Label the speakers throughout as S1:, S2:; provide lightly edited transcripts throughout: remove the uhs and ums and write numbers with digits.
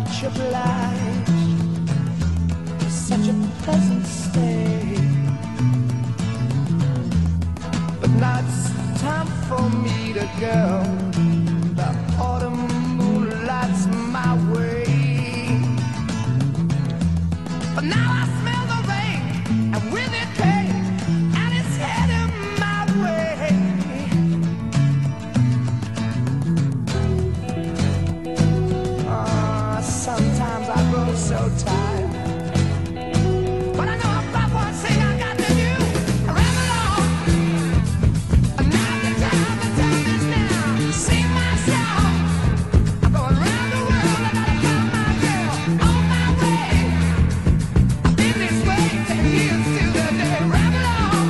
S1: much obliged for such a pleasant stay. But now it's time for me to go. The autumn moonlight's my way. But now I smell the rain, and with it pain, and it's heading my way. Sometimes I grow so tired, but I know I've got one thing I got to do. I ran along, and now the time is now. Sing my song. I'm going round the world. I gotta find my girl on my way. I've been this way 10 years to the day. Ran along,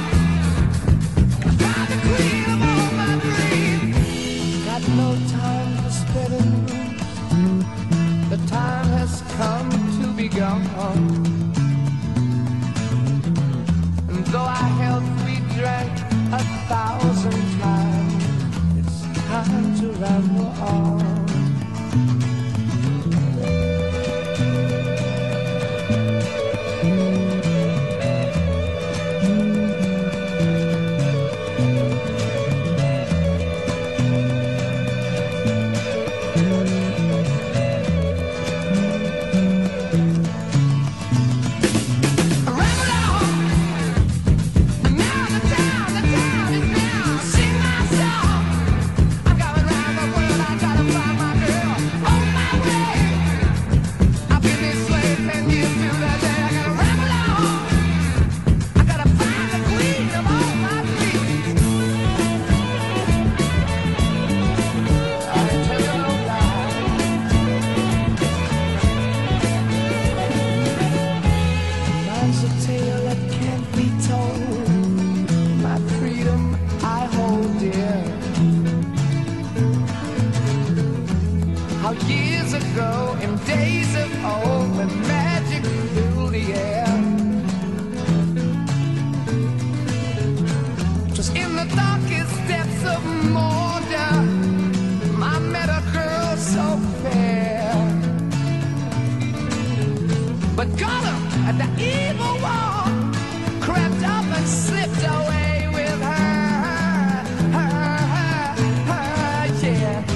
S1: I found the queen of all my dreams. Got no time for spinning. The time has come to be gone. And though our health we drank 1,000 times, it's time to ramble on. How years ago, in days of old, when magic filled the air, 'twas in the darkest depths of Mordor I met a girl so fair. But Gollum and the evil one crept up and slipped away with her, yeah.